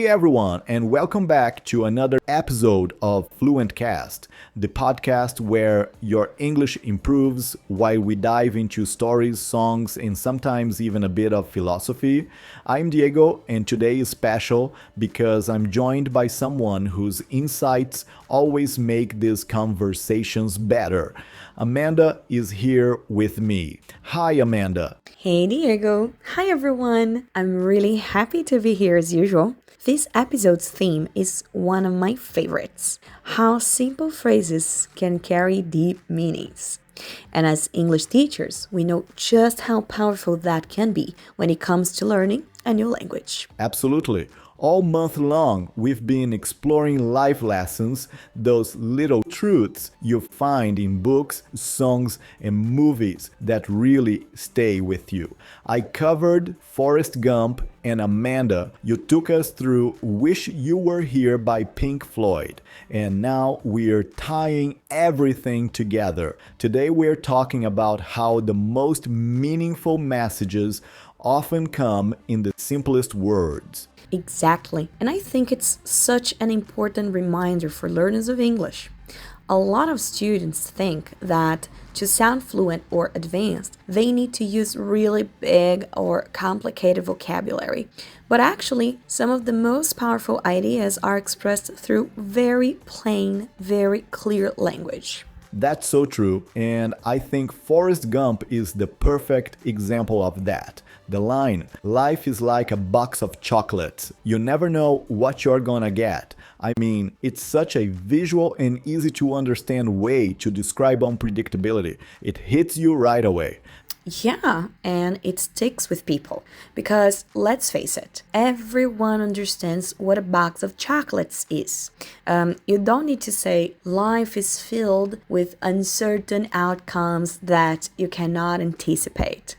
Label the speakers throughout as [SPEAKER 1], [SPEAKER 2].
[SPEAKER 1] Hey everyone, and welcome back to another episode of FluentCast, the podcast where your English improves while we dive into stories, songs, and sometimes even a bit of philosophy. I'm Diego, and today is special because I'm joined by someone whose insights always make these conversations better. Amanda is here with me. Hi, Amanda.
[SPEAKER 2] Hey Diego. Hi everyone. I'm really happy to be here as usual. This episode's theme is one of my favorites: how simple phrases can carry deep meanings. And as English teachers, we know just how powerful that can be when it comes to learning a new language.
[SPEAKER 1] Absolutely. All month long, we've been exploring life lessons, those little truths you find in books, songs, and movies that really stay with you. I covered Forrest Gump, and Amanda, you took us through Wish You Were Here by Pink Floyd. And now we're tying everything together. Today we're talking about how the most meaningful messages often come in the simplest words.
[SPEAKER 2] Exactly. And I think it's such an important reminder for learners of English. A lot of students think that to sound fluent or advanced, they need to use really big or complicated vocabulary. But actually, some of the most powerful ideas are expressed through very plain, very clear language.
[SPEAKER 1] That's so true, and I think Forrest Gump is the perfect example of that. The line, "Life is like a box of chocolates. You never know what you're gonna get." I mean, it's such a visual and easy to understand way to describe unpredictability. It hits you right away.
[SPEAKER 2] Yeah, and it sticks with people because let's face it, everyone understands what a box of chocolates is. You don't need to say life is filled with uncertain outcomes that you cannot anticipate.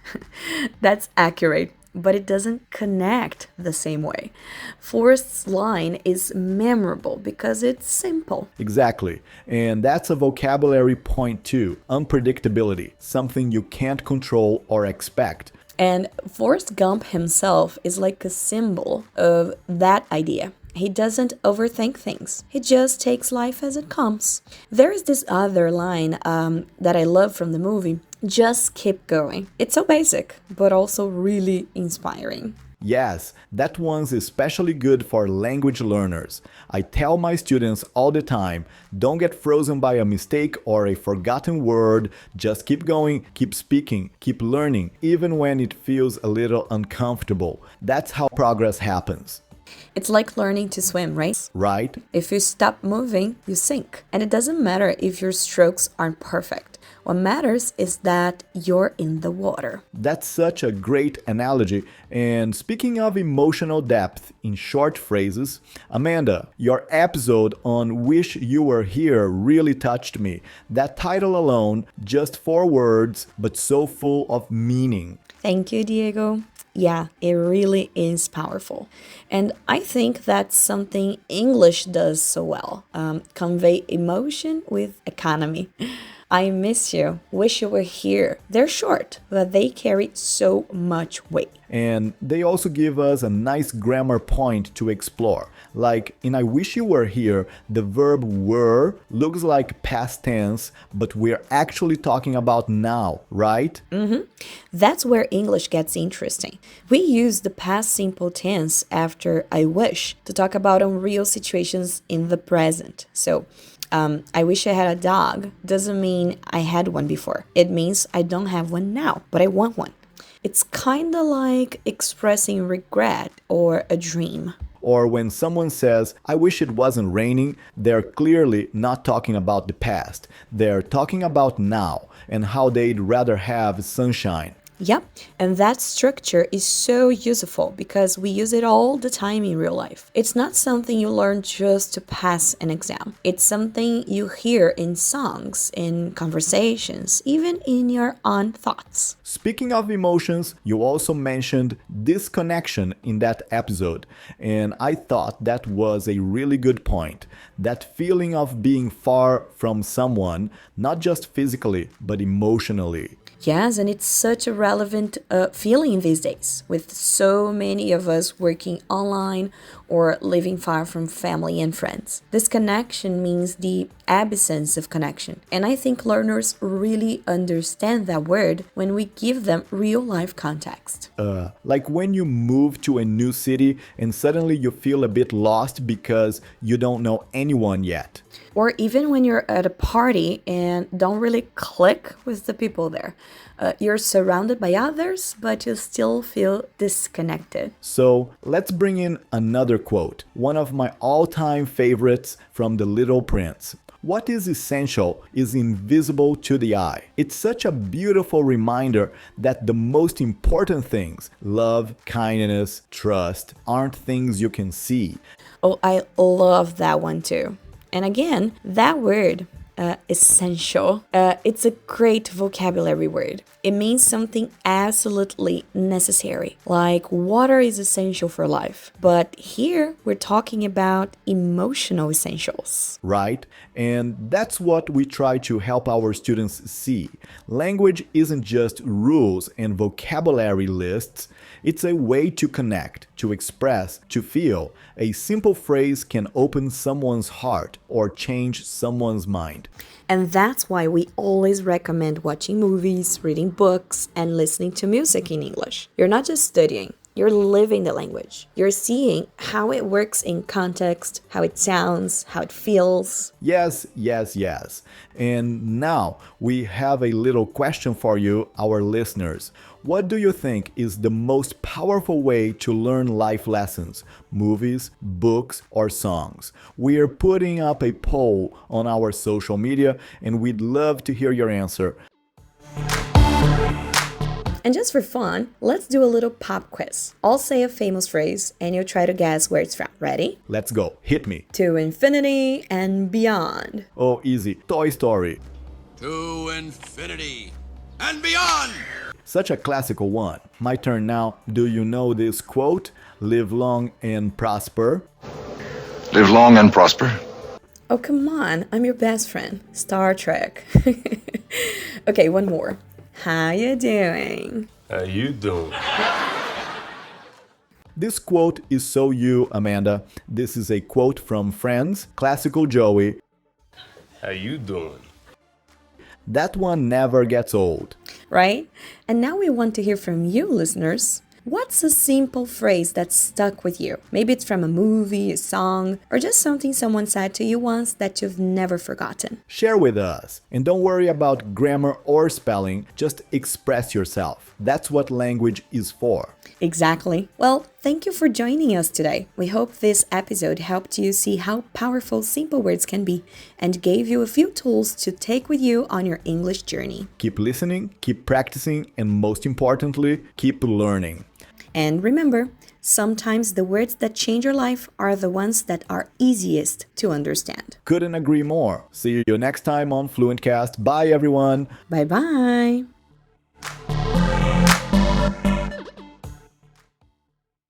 [SPEAKER 2] That's accurate, but it doesn't connect the same way. Forrest's line is memorable because it's simple.
[SPEAKER 1] Exactly. And that's a vocabulary point too. Unpredictability, something you can't control or expect.
[SPEAKER 2] And Forrest Gump himself is like a symbol of that idea. He doesn't overthink things. He just takes life as it comes. There is this other line that I love from the movie. Just keep going. It's so basic, but also really inspiring.
[SPEAKER 1] Yes, that one's especially good for language learners. I tell my students all the time, don't get frozen by a mistake or a forgotten word. Just keep going, keep speaking, keep learning, even when it feels a little uncomfortable. That's how progress happens.
[SPEAKER 2] It's like learning to swim, right?
[SPEAKER 1] Right?
[SPEAKER 2] If you stop moving, you sink. And it doesn't matter if your strokes aren't perfect. What matters is that you're in the water.
[SPEAKER 1] That's such a great analogy. And speaking of emotional depth in short phrases, Amanda, your episode on Wish You Were Here really touched me. That title alone, just 4 words, but so full of meaning.
[SPEAKER 2] Thank you, Diego. Yeah, it really is powerful. And I think that's something English does so well. Convey emotion with economy. I miss you. Wish you were here. They're short, but they carry so much weight.
[SPEAKER 1] And they also give us a nice grammar point to explore. Like in I wish you were here, the verb were looks like past tense, but we're actually talking about now, right?
[SPEAKER 2] That's where English gets interesting. We use the past simple tense after I wish to talk about unreal situations in the present. So, I wish I had a dog doesn't mean I had one before. It means I don't have one now, but I want one. It's kind of like expressing regret or a dream.
[SPEAKER 1] Or when someone says, I wish it wasn't raining, they're clearly not talking about the past. They're talking about now and how they'd rather have sunshine.
[SPEAKER 2] Yep, and that structure is so useful because we use it all the time in real life. It's not something you learn just to pass an exam. It's something you hear in songs, in conversations, even in your own thoughts.
[SPEAKER 1] Speaking of emotions, you also mentioned disconnection in that episode, and I thought that was a really good point. that feeling of being far from someone, not just physically, but emotionally.
[SPEAKER 2] Yes, and it's such a relevant feeling these days, with so many of us working online or living far from family and friends. Disconnection means the absence of connection, and I think learners really understand that word when we give them real-life context.
[SPEAKER 1] Like when you move to a new city and suddenly you feel a bit lost because you don't know anyone yet.
[SPEAKER 2] Or even when you're at a party and don't really click with the people there. You're surrounded by others, but you still feel disconnected.
[SPEAKER 1] So let's bring in another quote, one of my all-time favorites from The Little Prince. What is essential is invisible to the eye. It's such a beautiful reminder that the most important things, love, kindness, trust, aren't things you can see.
[SPEAKER 2] Oh, I love that one too. And again, that word, essential, it's a great vocabulary word. It means something absolutely necessary, like water is essential for life. But here we're talking about emotional essentials.
[SPEAKER 1] Right? And that's what we try to help our students see. Language isn't just rules and vocabulary lists. It's a way to connect, to express, to feel. A simple phrase can open someone's heart or change someone's mind.
[SPEAKER 2] And that's why we always recommend watching movies, reading books, and listening to music in English. You're not just studying, you're living the language. You're seeing how it works in context, how it sounds, how it feels.
[SPEAKER 1] Yes, yes, yes. And now we have a little question for you, our listeners. What do you think is the most powerful way to learn life lessons? Movies, books, or songs? We are putting up a poll on our social media and we'd love to hear your answer.
[SPEAKER 2] And just for fun, let's do a little pop quiz. I'll say a famous phrase and you try to guess where it's from. Ready?
[SPEAKER 1] Let's go. Hit me.
[SPEAKER 2] To infinity and beyond.
[SPEAKER 1] Oh, easy. Toy Story.
[SPEAKER 3] To infinity and beyond!
[SPEAKER 1] Such a classical one. My turn now. Do you know this quote? Live long and prosper.
[SPEAKER 4] Live long and prosper.
[SPEAKER 2] Oh, come on. I'm your best friend. Star Trek. Okay, one more. How you doing?
[SPEAKER 5] How you doing?
[SPEAKER 1] This quote is so you, Amanda. This is a quote from Friends, Classical Joey.
[SPEAKER 5] How you doing?
[SPEAKER 1] That one never gets old.
[SPEAKER 2] Right? And now we want to hear from you, listeners. What's a simple phrase that stuck with you? Maybe it's from a movie, a song, or just something someone said to you once that you've never forgotten.
[SPEAKER 1] Share with us. And don't worry about grammar or spelling, just express yourself. That's what language is for.
[SPEAKER 2] Exactly. Well, thank you for joining us today. We hope this episode helped you see how powerful simple words can be and gave you a few tools to take with you on your English journey.
[SPEAKER 1] Keep listening, keep practicing, and most importantly, keep learning.
[SPEAKER 2] And remember, sometimes the words that change your life are the ones that are easiest to understand.
[SPEAKER 1] Couldn't agree more. See you next time on FluentCast. Bye, everyone.
[SPEAKER 2] Bye-bye.